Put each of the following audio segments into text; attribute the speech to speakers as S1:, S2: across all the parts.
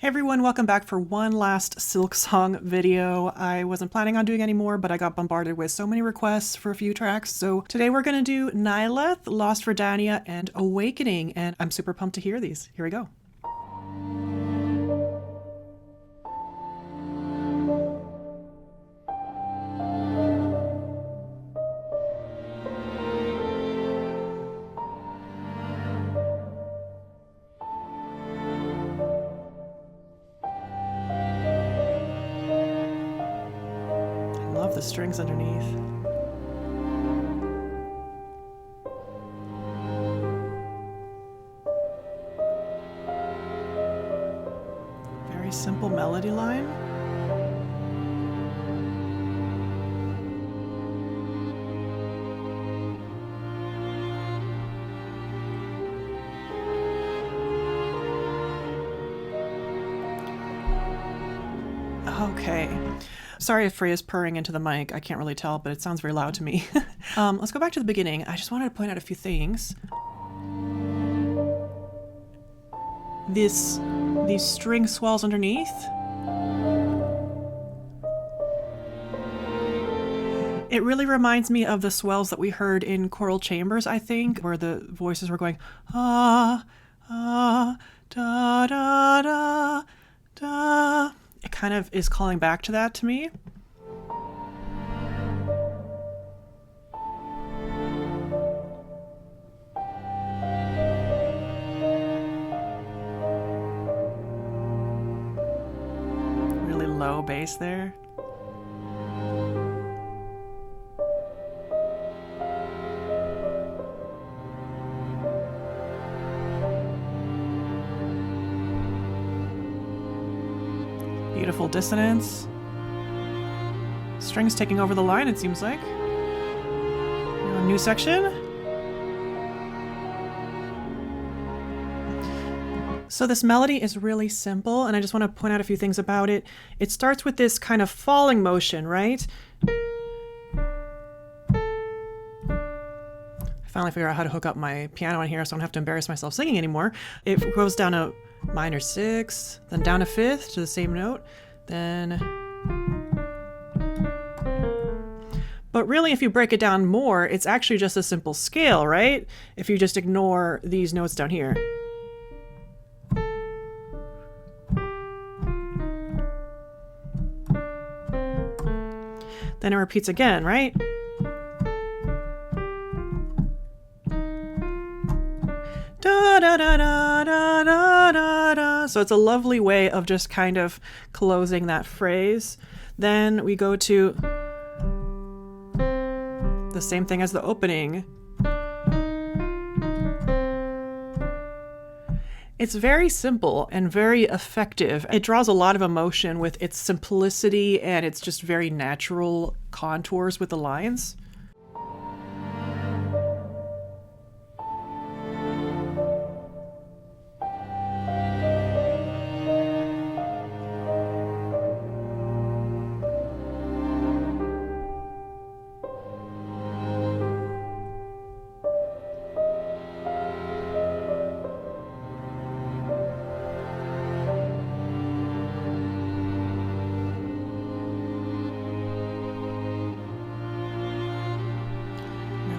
S1: Hey everyone, welcome back for one last Silksong video. I wasn't planning on doing any more, but I got bombarded with so many requests for a few tracks. So today we're going to do Nyleth, Lost Verdania, and Awakening, and I'm super pumped to hear these. Here we go. Love the strings underneath. Very simple melody line. Okay. Sorry if Freya's purring into the mic. I can't really tell, but it sounds very loud to me. Let's go back to the beginning. I just wanted to point out a few things. These string swells underneath. It really reminds me of the swells that we heard in choral chambers, I think, where the voices were going, ah, ah, da, da, da, da. It kind of is calling back to that to me. Really low bass there. Beautiful dissonance. Strings taking over the line, it seems like. A new section. So this melody is really simple, and I just want to point out a few things about it. It starts with this kind of falling motion, right? I finally figured out how to hook up my piano in here so I don't have to embarrass myself singing anymore. It goes down a minor 6, then down a 5th to the same note, then... But really, if you break it down more, it's actually just a simple scale, right? If you just ignore these notes down here. Then it repeats again, right? Da, da, da, da, da, da, da, da. So it's a lovely way of just kind of closing that phrase. Then we go to the same thing as the opening. It's very simple and very effective. It draws a lot of emotion with its simplicity and its just very natural contours with the lines.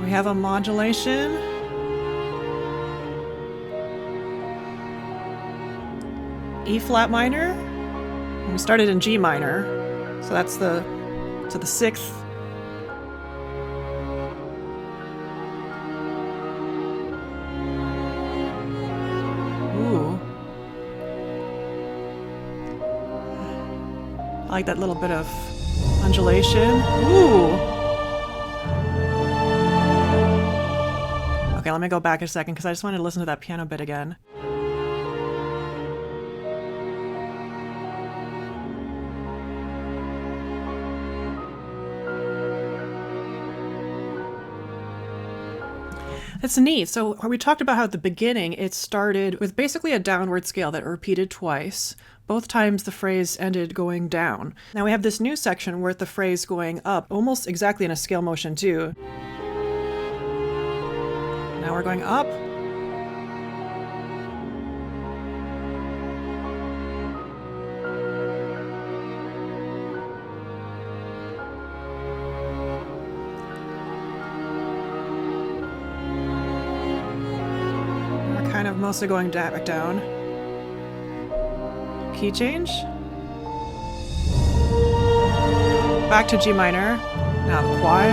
S1: We have a modulation. E flat minor. And we started in G minor. So that's to the 6th. Ooh. I like that little bit of undulation. Ooh. Okay, let me go back a second because I just wanted to listen to that piano bit again. It's neat. So we talked about how at the beginning it started with basically a downward scale that repeated twice. Both times the phrase ended going down. Now we have this new section where the phrase going up, almost exactly in a scale motion too. Now we're going up. mostly going back down. Key change. Back to G minor. Now the choir.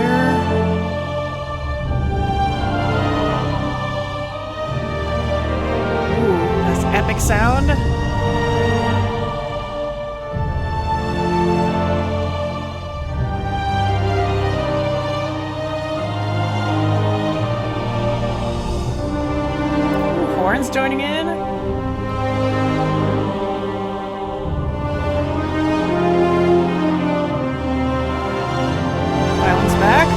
S1: Ooh, this epic sound. Ooh, horns joining in. Violin's back.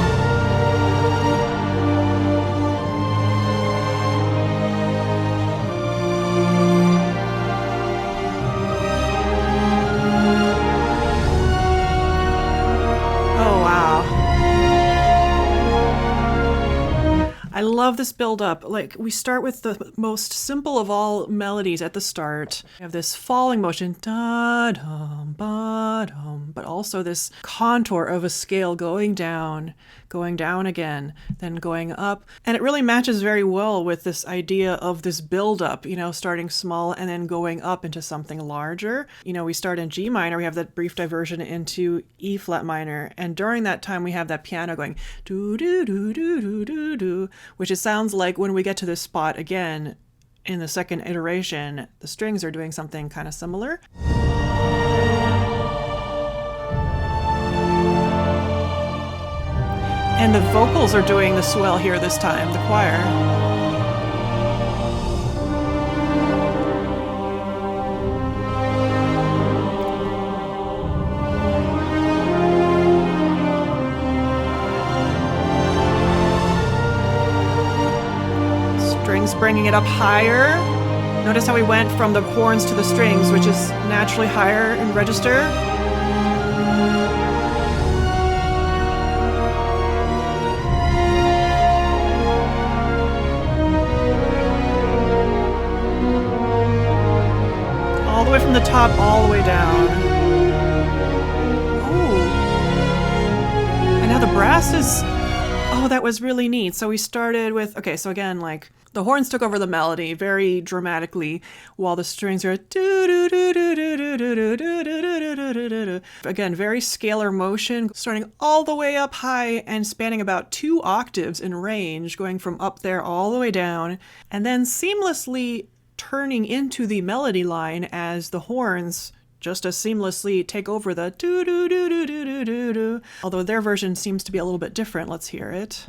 S1: Oh, wow. I love this build up. Like, we start with the most simple of all melodies at the start. We have this falling motion, da-dum, ba-dum, but also this contour of a scale going down again, then going up. And it really matches very well with this idea of this build up, you know, starting small and then going up into something larger. You know, we start in G minor, we have that brief diversion into E flat minor, and during that time we have that piano going do do do do do do do, which it sounds like when we get to this spot again in the second iteration, the strings are doing something kind of similar. And the vocals are doing the swell here this time, the choir. Strings bringing it up higher. Notice how we went from the horns to the strings, which is naturally higher in register. All the way from the top, all the way down. Oh. And now the brass is... Oh, that was really neat. So we started with... Okay, so again, like, the horns took over the melody very dramatically, while the strings are... Again, very scalar motion, starting all the way up high and spanning about 2 octaves in range, going from up there all the way down, and then seamlessly turning into the melody line as the horns just as seamlessly take over the do do do do do do do do. Although their version seems to be a little bit different. Let's hear it.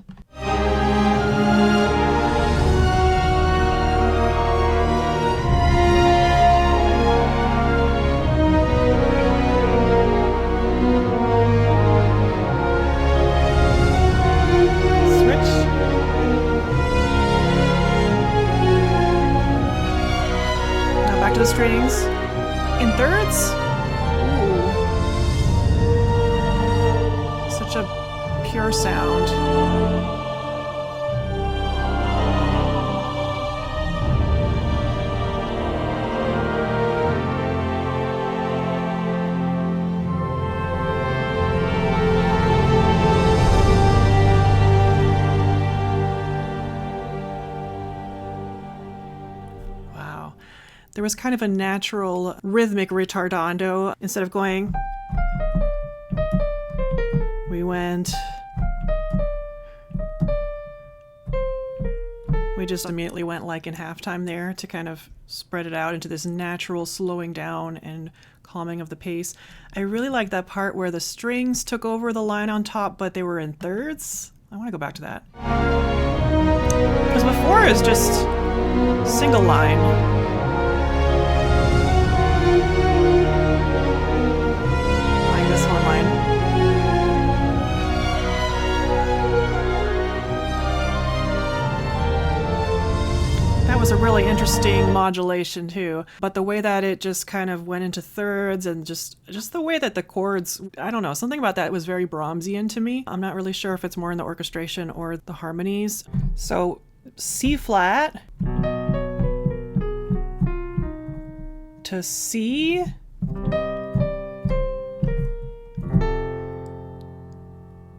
S1: To the strings in thirds. Ooh. Such a pure sound. There was kind of a natural rhythmic ritardando. Instead of going, we went. We just immediately went like in halftime there to kind of spread it out into this natural slowing down and calming of the pace. I really like that part where the strings took over the line on top, but they were in thirds. I want to go back to that. Because before it was just single line. That was a really interesting modulation too, but the way that it just kind of went into thirds and just the way that the chords, I don't know, something about that was very Brahmsian to me. I'm not really sure if it's more in the orchestration or the harmonies. So C flat to C,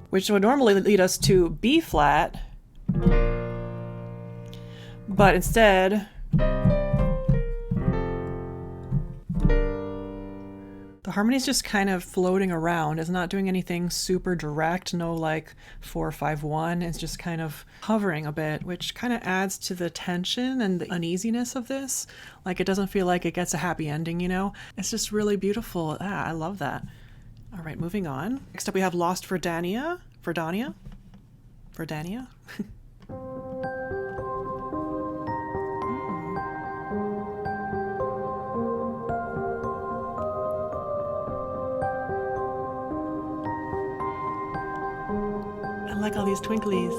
S1: which would normally lead us to B flat. But instead, The harmony's just kind of floating around. It's not doing anything super direct, no like 4-5-1. It's just kind of hovering a bit, which kind of adds to the tension and the uneasiness of this. Like it doesn't feel like it gets a happy ending, you know? It's just really beautiful. I love that. All right, moving on. Next up we have Lost Verdania. Verdania? Verdania? I like all these twinklies.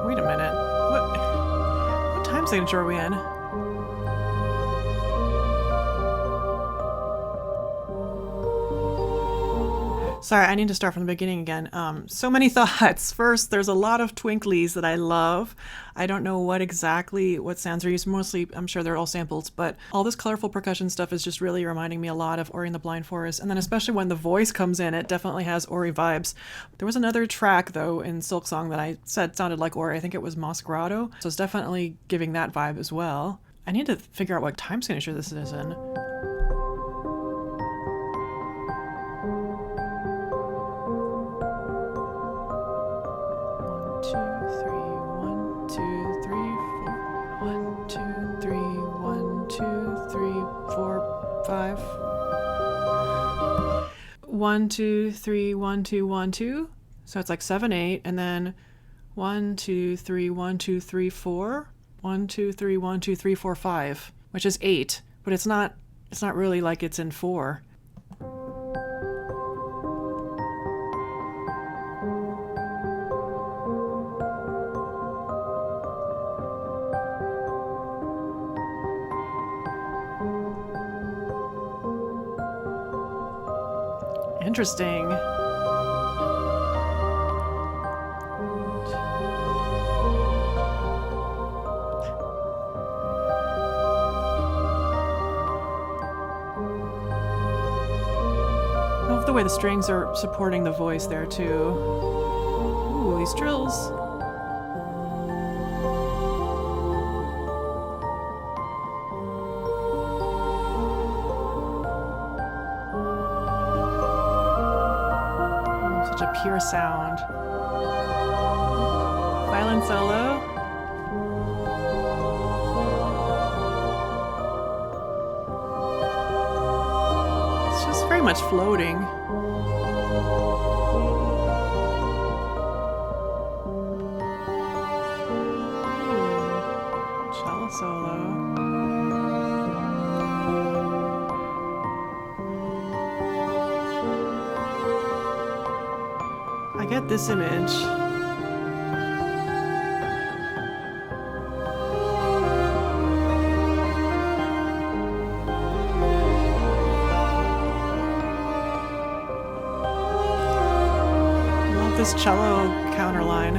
S1: Wait a minute. What time signature are we in? Sorry, I need to start from the beginning again. So many thoughts. First, there's a lot of twinklies that I love. I don't know what sounds are used. Mostly, I'm sure they're all samples, but all this colorful percussion stuff is just really reminding me a lot of Ori and the Blind Forest. And then especially when the voice comes in, it definitely has Ori vibes. There was another track, though, in Silksong that I said sounded like Ori. I think it was Masquerado. So it's definitely giving that vibe as well. I need to figure out what time signature this is in. One, two, three, 1, 2, 1, 2. So it's like 7, 8, and then 1, 2, 3, 1, 2, 3, 4. 1, 2, 3, 1, 2, 3, 4, 5, which is 8, but it's not really like it's in 4. Interesting. I love the way the strings are supporting the voice there too. Ooh, these trills. Such a pure sound. Violin solo. It's just very much floating. Cello solo. I get this image. I love this cello counterline.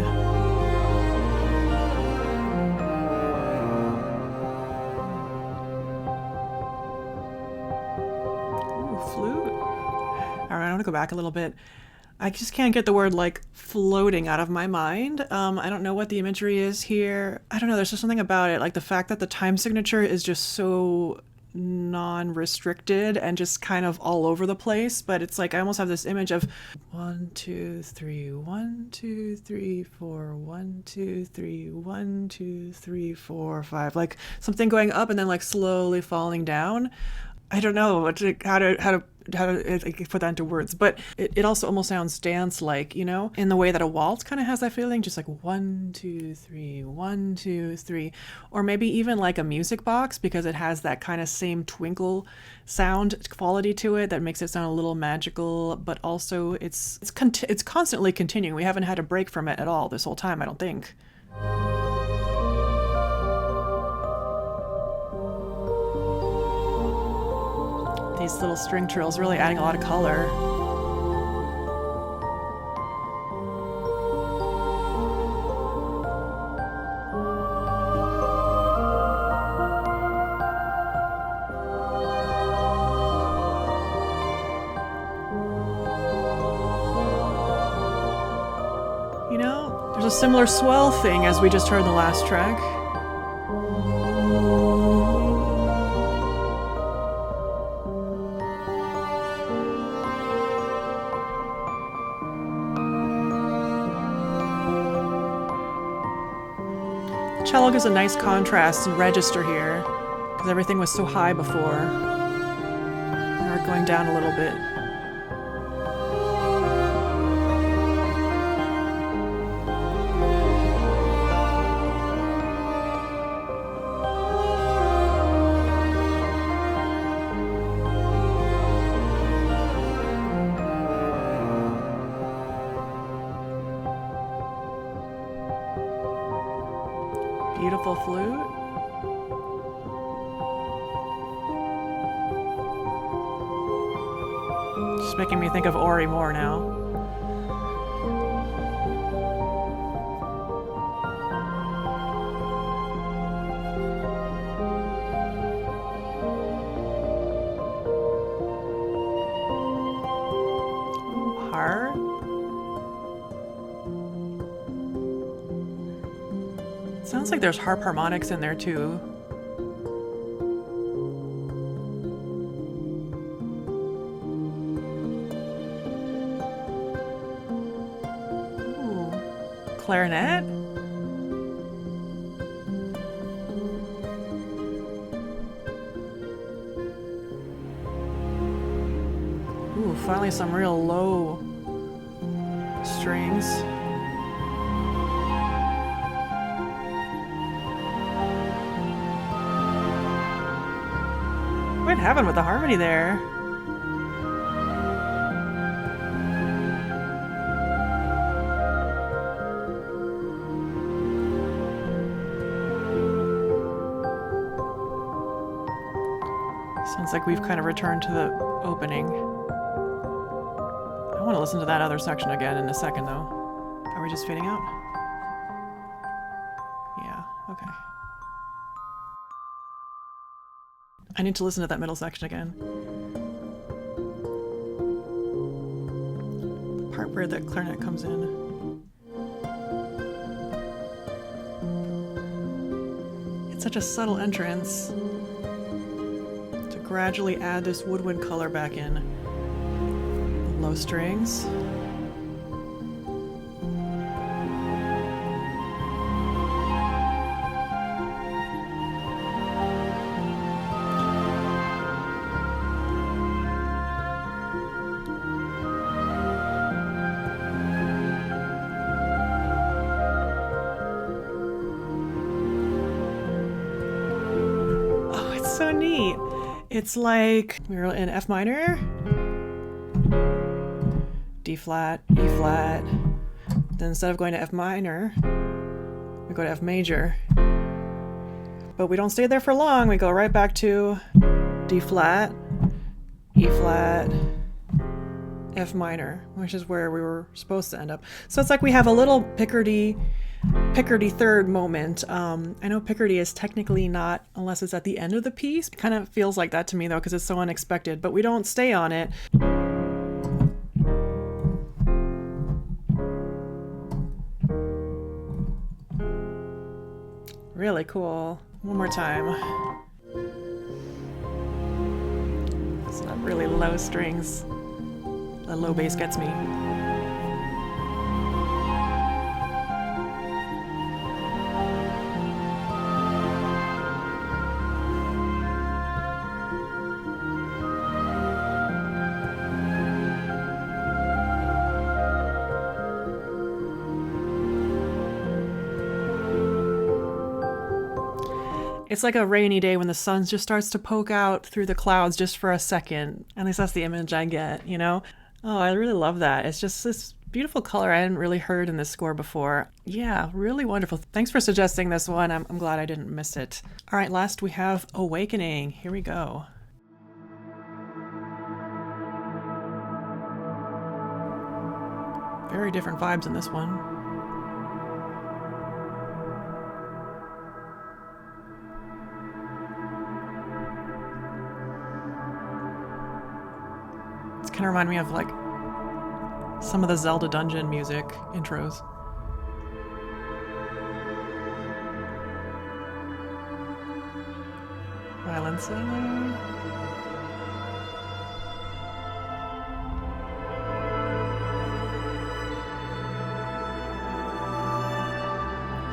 S1: Ooh, flute. All right, I want to go back a little bit. I just can't get the word like floating out of my mind. I don't know what the imagery is here. I don't know. There's just something about it. Like the fact that the time signature is just so non-restricted and just kind of all over the place. But it's like I almost have this image of 1, 2, 3, 1, 2, 3, 4, 1, 2, 3, 1, 2, 3, 4, 5. Like something going up and then like slowly falling down. I don't know how to put that into words, but it also almost sounds dance-like, you know, in the way that a waltz kind of has that feeling, just like 1, 2, 3, 1, 2, 3, or maybe even like a music box because it has that kind of same twinkle sound quality to it that makes it sound a little magical, but also it's constantly continuing. We haven't had a break from it at all this whole time, I don't think. These little string trills really adding a lot of color. There's a similar swell thing as we just heard in the last track. The cello gives a nice contrast and register here, because everything was so high before. Now we're going down a little bit. Beautiful flute. Just making me think of Ori more now. Harp. Sounds like there's harp harmonics in there too. Ooh, clarinet? Ooh, finally some real low strings. What happened with the harmony there? Sounds like we've kind of returned to the opening. I want to listen to that other section again in a second, though. Are we just fading out? Yeah, okay. I need to listen to that middle section again. The part where the clarinet comes in. It's such a subtle entrance to gradually add this woodwind color back in. Low strings. So neat. It's like we're in F minor, D flat, E flat. Then instead of going to F minor, we go to F major. But we don't stay there for long. We go right back to D flat, E flat, F minor, which is where we were supposed to end up. So it's like we have a little Picardy third moment. I know Picardy is technically not, unless it's at the end of the piece. It kind of feels like that to me though, because it's so unexpected, but we don't stay on it. Really cool. One more time. It's not really low strings. The low bass gets me. It's like a rainy day when the sun just starts to poke out through the clouds just for a second. At least that's the image I get, you know? Oh, I really love that. It's just this beautiful color I hadn't really heard in this score before. Yeah, really wonderful. Thanks for suggesting this one. I'm glad I didn't miss it. All right, last we have Awakening. Here we go. Very different vibes in this one. Kind of remind me of like some of the Zelda dungeon music intros. Violin. Is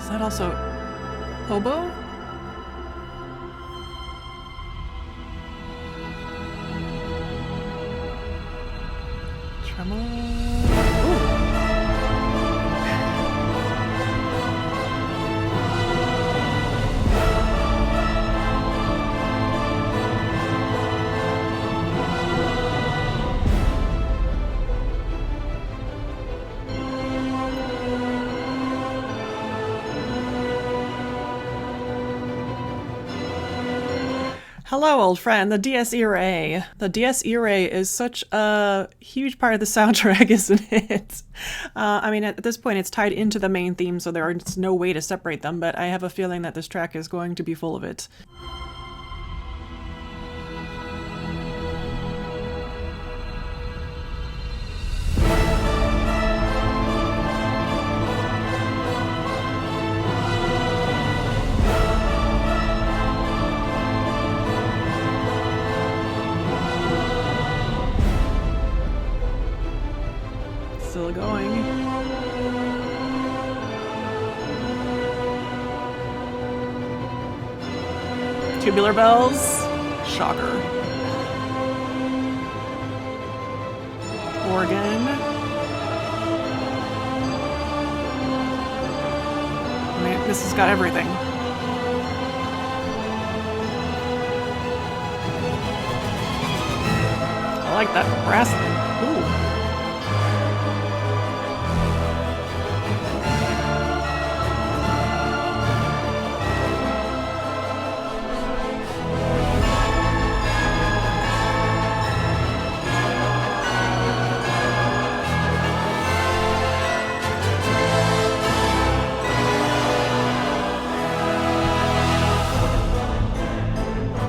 S1: that also oboe? Tremolo. Ooh. Hello, old friend, the DS ERA. The DS ERA is such a huge part of the soundtrack, isn't it? I mean, at this point, it's tied into the main theme, so there's no way to separate them, but I have a feeling that this track is going to be full of it. Still going. Tubular bells. Shocker. Organ. I mean, this has got everything. I like that brass. Ooh.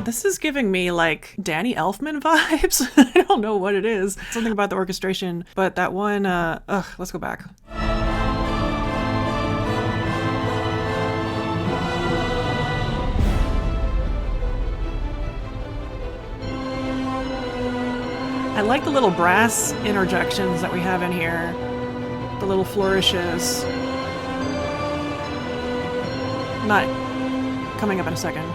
S1: This is giving me like Danny Elfman vibes. I don't know what it is. Something about the orchestration, but that one, let's go back. I like the little brass interjections that we have in here. The little flourishes. Not coming up in a second.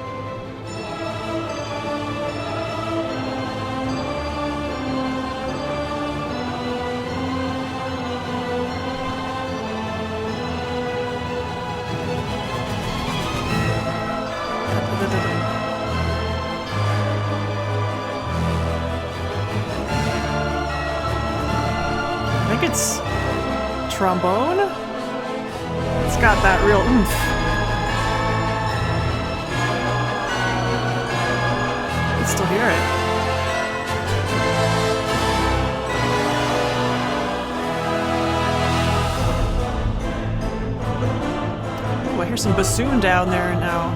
S1: I think it's trombone. It's got that real oomph. I can still hear it. Oh, I hear some bassoon down there now.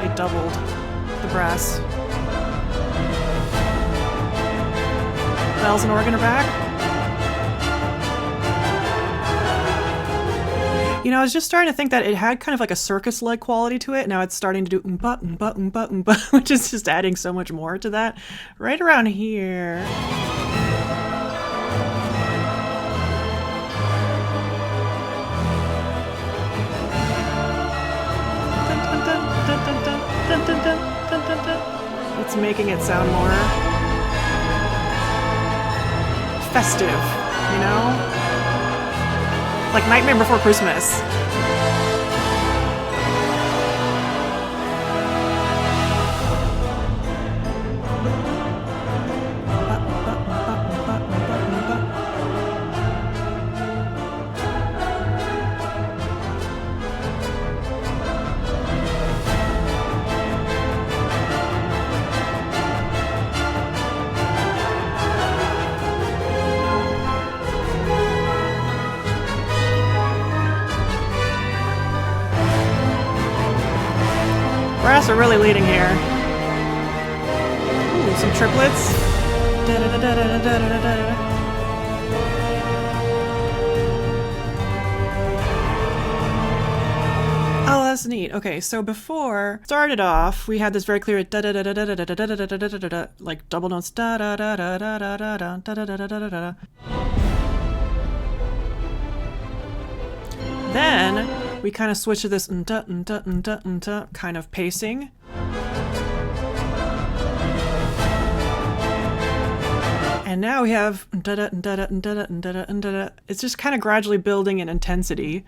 S1: They doubled the brass. Bells and organ are back. You know, I was just starting to think that it had kind of like a circus-like quality to it. Now it's starting to do oompa, oompa, oompa, oompa, which is just adding so much more to that. Right around here. It's making it sound more festive, you know? Like Nightmare Before Christmas. Brass are really leading here. Ooh, some triplets. neat. Okay, so before started off, we had this very clear da da da da da da da da da da da da da, like double notes da da da da da da da da da da da da da. Then we kind of switch to this kind of pacing. And now we have it's just kind of gradually building in intensity.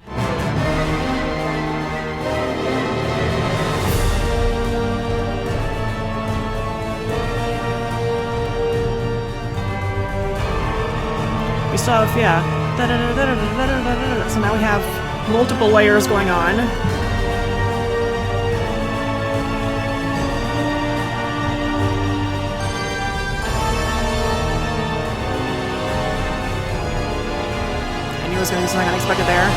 S1: We still have, yeah. So now we have multiple layers going on. I knew it was going to be something unexpected there.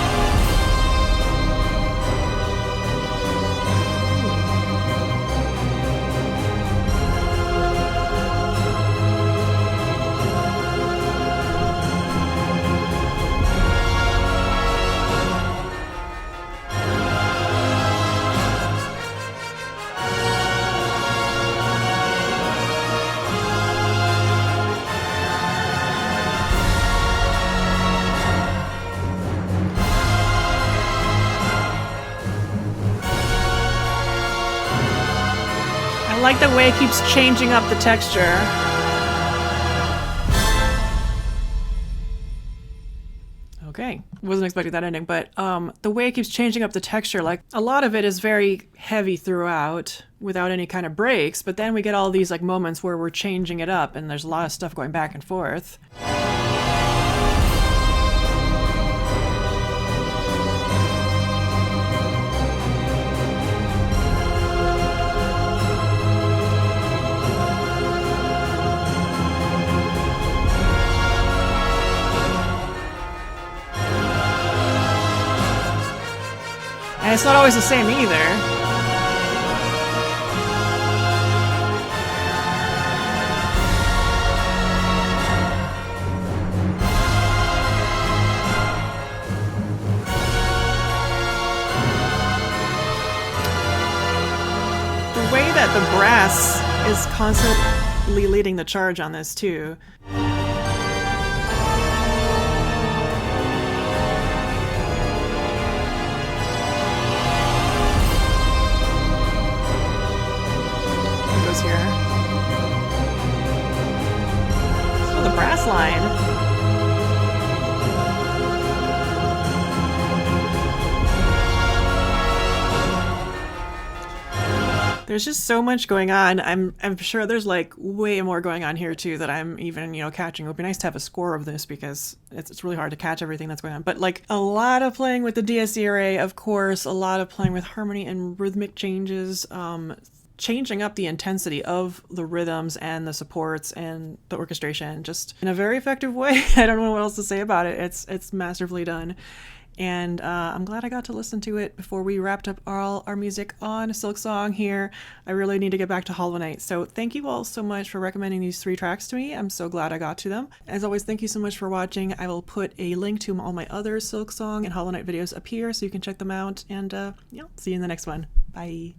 S1: I like the way it keeps changing up the texture. Okay, wasn't expecting that ending, but the way it keeps changing up the texture, like a lot of it is very heavy throughout without any kind of breaks, but then we get all these like moments where we're changing it up and there's a lot of stuff going back and forth. And it's not always the same either. The way that the brass is constantly leading the charge on this too. Here. So the brass line. There's just so much going on. I'm sure there's like way more going on here too that I'm even, catching. It would be nice to have a score of this because it's really hard to catch everything that's going on. But like a lot of playing with the DSC array, of course, a lot of playing with harmony and rhythmic changes, changing up the intensity of the rhythms and the supports and the orchestration just in a very effective way. I don't know what else to say about it. It's masterfully done. And I'm glad I got to listen to it before we wrapped up all our music on Silksong here. I really need to get back to Hollow Knight. So thank you all so much for recommending these 3 tracks to me. I'm so glad I got to them. As always, thank you so much for watching. I will put a link to all my other Silksong and Hollow Knight videos up here so you can check them out. And see you in the next one. Bye.